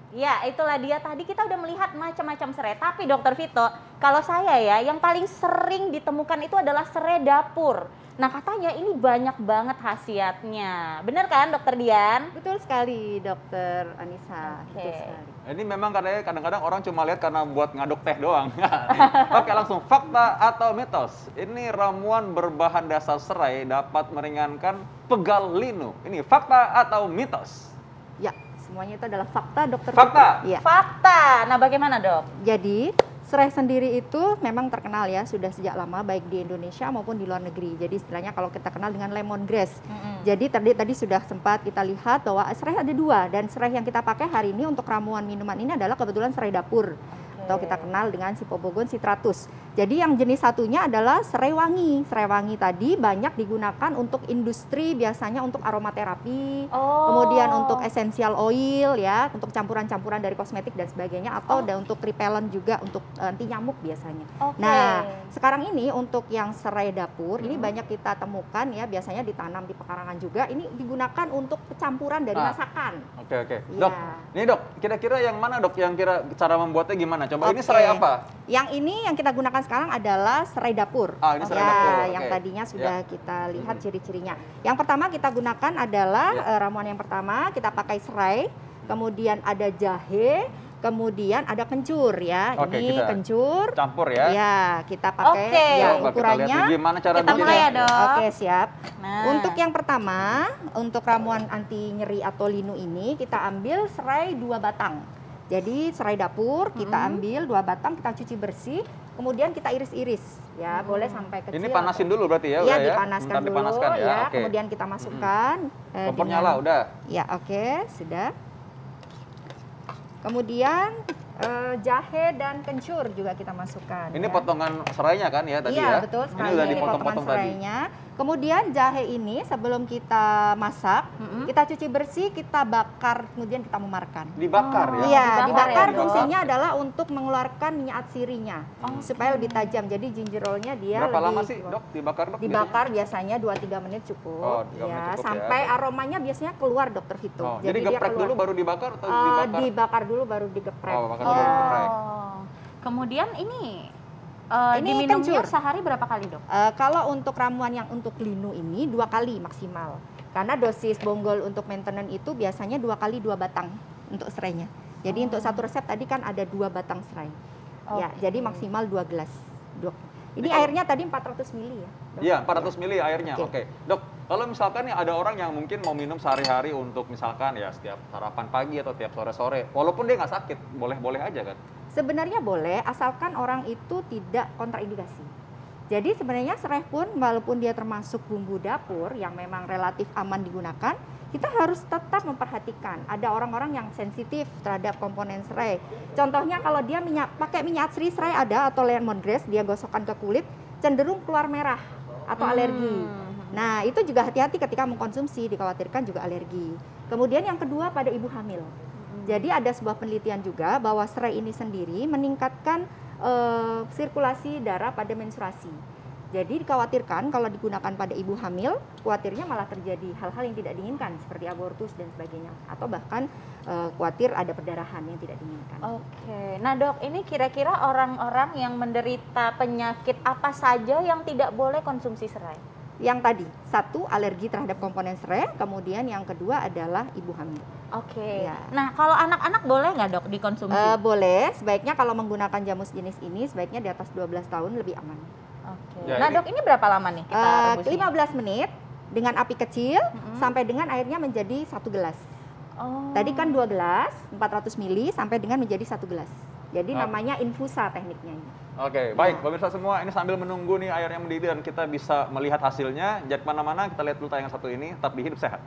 Ya, itulah dia tadi kita udah melihat macam-macam serai. Tapi Dokter Vito, kalau saya ya, yang paling sering ditemukan itu adalah serai dapur. Nah, katanya ini banyak banget khasiatnya. Bener kan, Dokter Dian? Betul sekali, Dokter Anissa. Oke. Betul sekali. Ini memang katanya kadang-kadang orang cuma lihat karena buat ngaduk teh doang. Oke, langsung fakta atau mitos. Ini ramuan berbahan dasar serai dapat meringankan pegal linu. Ini fakta atau mitos? Ya, semuanya itu adalah fakta, Dokter. Fakta. Iya. Fakta. Nah, bagaimana, Dok? Jadi, serai sendiri itu memang terkenal ya, sudah sejak lama baik di Indonesia maupun di luar negeri. Jadi istilahnya kalau kita kenal dengan lemongrass. Jadi tadi sudah sempat kita lihat bahwa serai ada dua, dan serai yang kita pakai hari ini untuk ramuan minuman ini adalah kebetulan serai dapur. Atau kita kenal dengan Sipobogon citratus. Jadi yang jenis satunya adalah serai wangi. Serai wangi tadi banyak digunakan untuk industri, biasanya untuk aromaterapi, kemudian untuk essential oil ya, untuk campuran-campuran dari kosmetik dan sebagainya, atau untuk repellent juga untuk anti nyamuk biasanya. Nah, sekarang ini untuk yang serai dapur ini banyak kita temukan ya, biasanya ditanam di pekarangan juga. Ini digunakan untuk campuran dari masakan. Oke. Ya. Dok, ini dok, kira-kira yang mana dok? Yang cara membuatnya gimana? Coba ini serai apa? Yang ini yang kita gunakan sekarang adalah serai dapur. Ini serai dapur. Yang tadinya sudah kita lihat ciri-cirinya. Yang pertama kita gunakan adalah ramuan yang pertama, kita pakai serai, kemudian ada jahe, kemudian ada kencur ya. Ini kita kencur. Campur ya. Ya, kita pakai ya Coba ukurannya. kita lihat gimana cara Kita mulai ya, Dok. Oke, siap. Nah. Untuk yang pertama, untuk ramuan anti nyeri atau linu ini kita ambil serai 2 batang. Jadi serai dapur kita ambil 2 batang, kita cuci bersih, kemudian kita iris-iris ya, boleh sampai kecil. Ini panasin dulu berarti ya? Iya, Udah dipanaskan Bentar dulu dipanaskan ya. Oke. Kemudian kita masukkan. Kompor nyala udah. Ya, oke, sudah. Kemudian jahe dan kencur juga kita masukkan. Ini ya. potongan serainya kan ya tadi ya? Iya, betul sekali. Ini udah Ini dipotong-potong potongan tadi. serainya. Kemudian jahe ini sebelum kita masak, kita cuci bersih, kita bakar, kemudian kita memarkan. Dibakar ya? Iya, Dibakar dibakar ya, Dok? fungsinya adalah untuk mengeluarkan minyak atsirinya supaya lebih tajam. Jadi ginger roll-nya dia Berapa lebih lama sih dok dibakar dok? dibakar biasanya 2-3 menit cukup. 3 menit cukup ya. Sampai aromanya biasanya keluar, Dokter Vito. Oh, jadi dia geprek keluar. dulu baru dibakar atau dibakar? Dibakar dulu baru digeprek. Oh, bakar dulu baru digeprek. Kemudian ini Ini diminumnya kencur. sehari berapa kali, Dok? Kalau untuk ramuan yang untuk linu ini 2 kali maksimal. Karena dosis bonggol untuk maintenance itu biasanya 2 kali 2 batang untuk serainya. Jadi untuk satu resep tadi kan ada 2 batang serai. Ya, jadi maksimal 2 gelas. Dok. Ini airnya tadi 400 ml ya? Dok? Iya, 400 ml airnya. Oke. Oke. Dok, kalau misalkan nih ada orang yang mungkin mau minum sehari-hari untuk misalkan ya setiap sarapan pagi atau tiap sore-sore, walaupun dia nggak sakit, boleh-boleh aja kan? Sebenarnya boleh, asalkan orang itu tidak kontraindikasi. Jadi sebenarnya serai pun walaupun dia termasuk bumbu dapur yang memang relatif aman digunakan, kita harus tetap memperhatikan. Ada orang-orang yang sensitif terhadap komponen serai. Contohnya kalau dia pakai minyak atsiri serai ada atau lemongrass, dia gosokkan ke kulit, cenderung keluar merah atau alergi. Nah, itu juga hati-hati ketika mengkonsumsi, dikhawatirkan juga alergi. Kemudian yang kedua pada ibu hamil. Jadi ada sebuah penelitian juga bahwa serai ini sendiri meningkatkan sirkulasi darah pada menstruasi. Jadi dikhawatirkan kalau digunakan pada ibu hamil, khawatirnya malah terjadi hal-hal yang tidak diinginkan seperti abortus dan sebagainya, atau bahkan khawatir ada perdarahan yang tidak diinginkan. Oke, nah Dok, ini kira-kira orang-orang yang menderita penyakit apa saja yang tidak boleh konsumsi serai? Yang tadi, satu alergi terhadap komponen serai, kemudian yang kedua adalah ibu hamil. Oke. Ya. Nah, kalau anak-anak boleh nggak, Dok, dikonsumsi? Boleh, sebaiknya kalau menggunakan jamu jenis ini sebaiknya di atas 12 tahun lebih aman. Oke. Ya, Nah, ini- Dok, ini berapa lama nih kita rebusnya? 15 menit dengan api kecil sampai dengan airnya menjadi 1 gelas. Oh. Tadi kan 2 gelas, 400 ml sampai dengan menjadi 1 gelas. Jadi Oh. namanya infusa tekniknya ini. Oke, baik pemirsa semua, ini sambil menunggu nih airnya mendidih dan kita bisa melihat hasilnya. Jangan kemana-mana, kita lihat dulu tayangan satu ini, tetap di Hidup Sehat.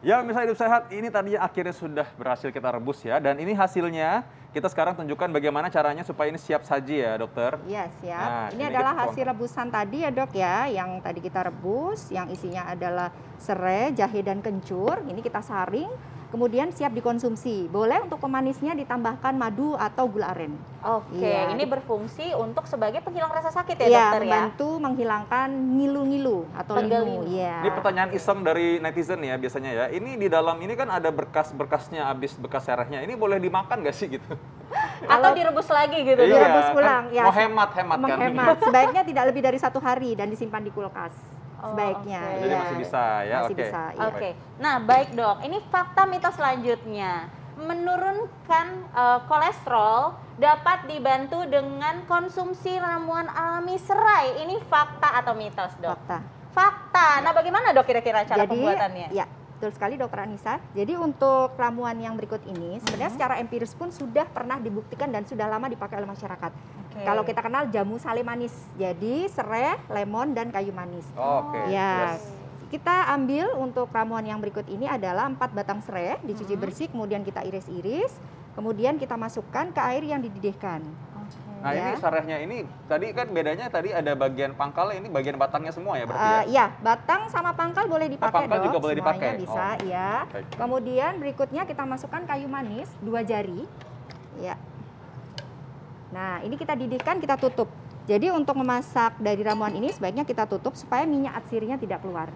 Ya, pemirsa Hidup Sehat, ini tadinya akhirnya sudah berhasil kita rebus ya. Dan ini hasilnya, kita sekarang tunjukkan bagaimana caranya supaya ini siap saji ya, dokter. Iya, siap. Nah, ini ini adalah kita hasil rebusan tadi ya, Dok ya, yang tadi kita rebus, yang isinya adalah serai, jahe dan kencur. Ini kita saring, kemudian siap dikonsumsi. Boleh untuk pemanisnya ditambahkan madu atau gula aren. Oke, Iya. ini berfungsi untuk sebagai penghilang rasa sakit ya, Iya, dokter ya? membantu menghilangkan ngilu-ngilu atau Pegal-linu. linu. Iya. Ini pertanyaan iseng dari netizen ya biasanya ya. Ini di dalam ini kan ada berkas-berkasnya habis bekas serehnya. Ini boleh dimakan nggak sih gitu? Atau direbus lagi gitu, Iya, Dok? direbus ulang, kan ya. mau hemat-hemat kan. Menghemat. Sebaiknya tidak lebih dari 1 hari dan disimpan di kulkas. Oh, Sebaiknya. oke. Jadi Iya. masih bisa ya. Masih bisa, iya. Oke, nah baik dok, ini fakta mitos selanjutnya. Menurunkan kolesterol dapat dibantu dengan konsumsi ramuan alami serai. Ini fakta atau mitos dok? Fakta. Fakta. Nah bagaimana dok kira-kira cara pembuatannya? Ya, betul sekali Dokter Anissa. Jadi untuk ramuan yang berikut ini sebenarnya secara empiris pun sudah pernah dibuktikan dan sudah lama dipakai oleh masyarakat. Oke. Kalau kita kenal jamu sale manis, jadi serai, lemon dan kayu manis. Oke. Ya, terus. kita ambil untuk ramuan yang berikut ini adalah 4 batang serai, dicuci bersih, kemudian kita iris-iris, kemudian kita masukkan ke air yang dididihkan. Nah Ya. ini serehnya ini tadi kan bedanya tadi ada bagian pangkalnya, ini bagian batangnya semua ya berarti ya? Ya, batang sama pangkal boleh dipakai pangkal Dok. juga boleh Semuanya dipakai? bisa, Oh. ya. Baik. Kemudian berikutnya kita masukkan kayu manis 2 jari. Ya. Nah, ini kita didihkan, kita tutup. Jadi untuk memasak dari ramuan ini sebaiknya kita tutup supaya minyak atsirinya tidak keluar.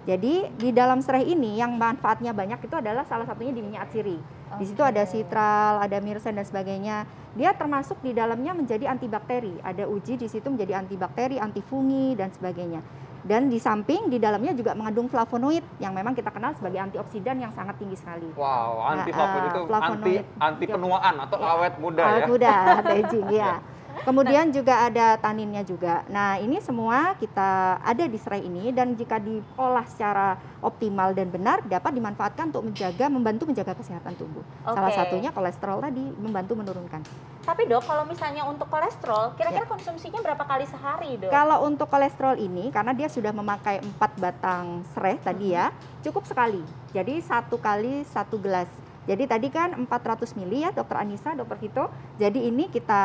Jadi di dalam serai ini yang manfaatnya banyak itu adalah salah satunya di minyak atsiri. Di situ ada citral, ada myrcen dan sebagainya. Dia termasuk di dalamnya menjadi antibakteri. Ada uji di situ menjadi antibakteri, antifungi dan sebagainya. Dan di samping di dalamnya juga mengandung flavonoid yang memang kita kenal sebagai antioksidan yang sangat tinggi sekali. Wow, anti flavonoid itu flavonoid. anti penuaan atau awet muda Awet ya? muda, anti-aging ya. Kemudian juga ada taninnya juga. Nah, ini semua kita ada di serai ini dan jika diolah secara optimal dan benar dapat dimanfaatkan untuk membantu menjaga kesehatan tubuh. Salah Oke. satunya kolesterol tadi membantu menurunkan. Tapi dok, kalau misalnya untuk kolesterol, kira-kira konsumsinya berapa kali sehari dok? Kalau untuk kolesterol ini karena dia sudah memakai 4 batang serai tadi ya, cukup sekali. Jadi 1 kali 1 gelas. Jadi tadi kan 400 ml ya Dokter Anissa, Dokter Vito. Jadi ini kita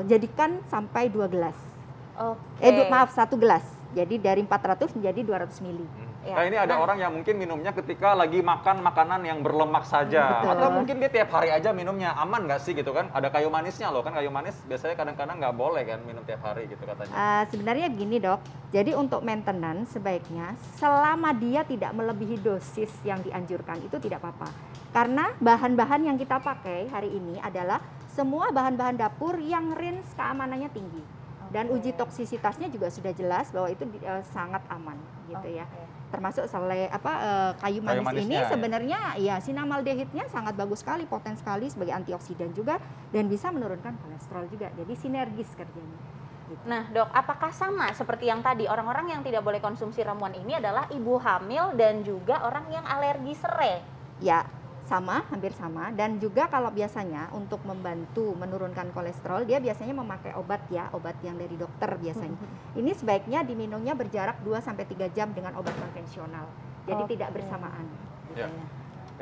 jadikan sampai 2 gelas. Oke. Maaf 1 gelas. Jadi dari 400 menjadi 200 ml. Ya. Nah ini ada Nah. orang yang mungkin minumnya ketika lagi makan makanan yang berlemak saja. Betul. Atau mungkin dia tiap hari aja minumnya, aman nggak sih gitu kan? Ada kayu manisnya loh, kan kayu manis biasanya kadang-kadang nggak boleh kan minum tiap hari gitu katanya. Sebenarnya gini dok, jadi untuk maintenance sebaiknya selama dia tidak melebihi dosis yang dianjurkan itu tidak apa-apa. Karena bahan-bahan yang kita pakai hari ini adalah semua bahan-bahan dapur yang range keamanannya tinggi. Dan uji toksisitasnya juga sudah jelas bahwa itu sangat aman gitu ya. Oke. Termasuk kayu manis manisnya, ini ya. sebenarnya ya sinamaldehidnya sangat bagus sekali, poten sekali sebagai antioksidan juga dan bisa menurunkan kolesterol juga. Jadi sinergis kerjanya. Gitu. Nah dok, apakah sama seperti yang tadi orang-orang yang tidak boleh konsumsi ramuan ini adalah ibu hamil dan juga orang yang alergi serai? Ya, sama, hampir sama. Dan juga kalau biasanya untuk membantu menurunkan kolesterol, dia biasanya memakai obat ya, obat yang dari dokter biasanya. Ini sebaiknya diminumnya berjarak 2-3 jam dengan obat konvensional. Jadi Oke. tidak bersamaan. Gitu Ya. ya.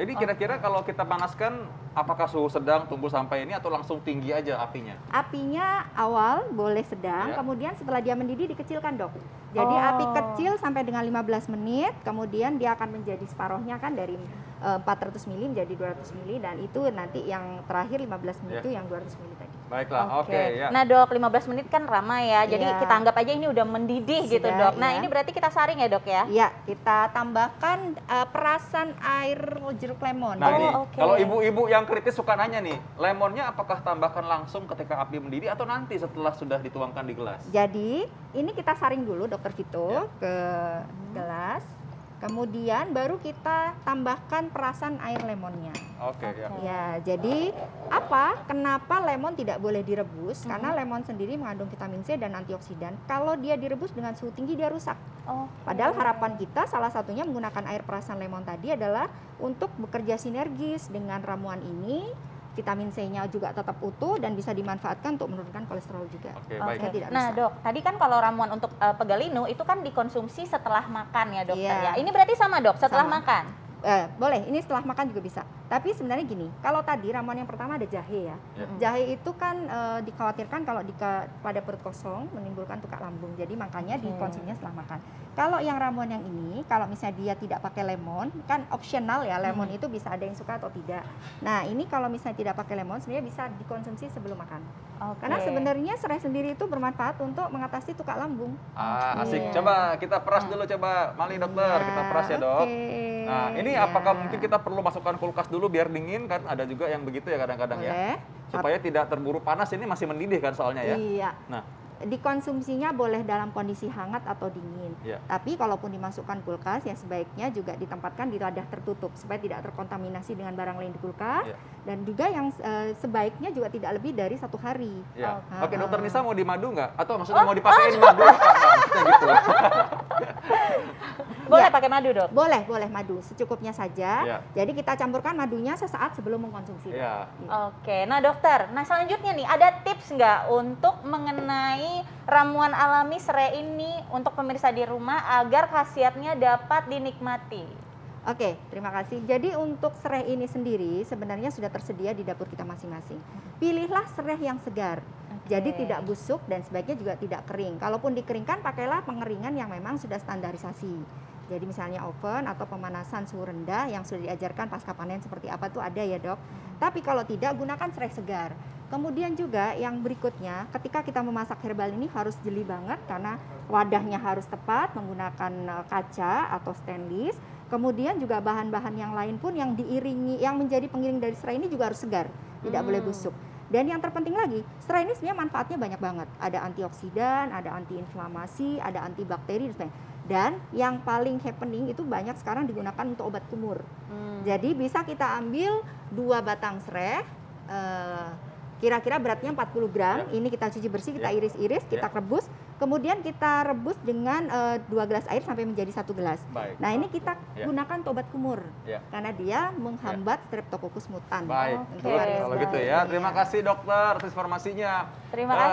Jadi kira-kira kalau kita panaskan, apakah suhu sedang tunggu sampai ini atau langsung tinggi aja apinya? Apinya awal boleh sedang, Ya. kemudian setelah dia mendidih dikecilkan dok. Jadi Oh. api kecil sampai dengan 15 menit, kemudian dia akan menjadi separohnya kan dari 400 ml menjadi 200 ml dan itu nanti yang terakhir 15 menit Ya. itu yang 200 ml tadi. Baiklah, oke ya. Nah dok, 15 menit kan ramai ya, jadi Iya. kita anggap aja ini udah mendidih gitu Sudah, dok. Nah iya. ini berarti kita saring ya dok ya? Ya, kita tambahkan perasan air jeruk lemon. Nah ini, oke. kalau ibu-ibu yang kritis suka nanya nih, lemonnya apakah tambahkan langsung ketika api mendidih atau nanti setelah sudah dituangkan di gelas? Jadi ini kita saring dulu Dokter Vito Ya. ke gelas, kemudian baru kita tambahkan perasan air lemonnya. Oke, ya. Ya, jadi kenapa lemon tidak boleh direbus? Karena lemon sendiri mengandung vitamin C dan antioksidan. Kalau dia direbus dengan suhu tinggi dia rusak. Oh. Padahal harapan kita salah satunya menggunakan air perasan lemon tadi adalah untuk bekerja sinergis dengan ramuan ini. Vitamin C-nya juga tetap utuh dan bisa dimanfaatkan untuk menurunkan kolesterol juga. Oke, Oke. baik. Tidak Nah rusak. dok, tadi kan kalau ramuan untuk pegalinu itu kan dikonsumsi setelah makan ya dokter Iya. ya. Ini berarti sama dok, setelah Sama. makan? Boleh, ini setelah makan juga bisa. Tapi sebenarnya gini, kalau tadi ramuan yang pertama ada jahe ya. Ya. Jahe itu kan dikhawatirkan kalau pada perut kosong menimbulkan tukak lambung. Jadi makanya dikonsumsinya setelah makan. Kalau yang ramuan yang ini, kalau misalnya dia tidak pakai lemon, kan opsional ya, lemon itu bisa ada yang suka atau tidak. Nah, ini kalau misalnya tidak pakai lemon, sebenarnya bisa dikonsumsi sebelum makan. Oke. Karena sebenarnya serai sendiri itu bermanfaat untuk mengatasi tukak lambung. Asik. Iya. Coba kita peras dulu, coba Mali dokter, kita peras ya dok. Oke. Nah, ini Ya. apakah mungkin kita perlu masukkan kulkas dulu biar dingin kan? Ada juga yang begitu ya kadang-kadang ya. Boleh. Supaya tidak terburu panas, ini masih mendidih kan soalnya ya. Iya. Nah, Dikonsumsinya boleh dalam kondisi hangat atau dingin. ya. Tapi kalaupun dimasukkan kulkas, ya sebaiknya juga ditempatkan di wadah tertutup supaya tidak terkontaminasi dengan barang lain di kulkas. Ya. Dan juga yang sebaiknya juga tidak lebih dari 1 hari. Ya. Oh. Oke, dokter Nisa mau dimadu nggak? Atau maksudnya mau dipakein madu? Maksudnya gitu. Boleh Ya. pakai madu, Dok? Boleh madu secukupnya saja. Ya. Jadi kita campurkan madunya sesaat sebelum mengkonsumsi. Ya. Oke, nah dokter, nah selanjutnya nih ada tips nggak untuk mengenai ramuan alami serai ini untuk pemirsa di rumah agar khasiatnya dapat dinikmati? Oke, terima kasih. Jadi untuk serai ini sendiri sebenarnya sudah tersedia di dapur kita masing-masing. Pilihlah serai yang segar. Jadi tidak busuk dan sebaiknya juga tidak kering. Kalaupun dikeringkan, pakailah pengeringan yang memang sudah standarisasi. Jadi misalnya oven atau pemanasan suhu rendah yang sudah diajarkan pasca panen seperti apa tuh ada ya dok. Tapi kalau tidak, gunakan serai segar. Kemudian juga yang berikutnya, ketika kita memasak herbal ini harus jeli banget karena wadahnya harus tepat, menggunakan kaca atau stainless. Kemudian juga bahan-bahan yang lain pun yang diiringi, yang menjadi pengiring dari serai ini juga harus segar, tidak boleh busuk. Dan yang terpenting lagi, serai ini sebenarnya manfaatnya banyak banget. Ada antioksidan, ada antiinflamasi, ada antibakteri dan sebagainya. Dan yang paling happening itu banyak sekarang digunakan untuk obat kumur. Jadi bisa kita ambil 2 batang serai, kira-kira beratnya 40 gram. Ya. Ini kita cuci bersih, kita Ya. iris-iris, kita Ya. rebus. Kemudian kita rebus dengan 2 gelas air sampai menjadi 1 gelas. Baik. Nah ini kita Ya. gunakan untuk obat kumur. Ya. Karena dia menghambat Streptococcus mutan. Baik, Oke, good. Kalau gitu ya. baik. Terima kasih dokter atas informasinya. Terima kasih.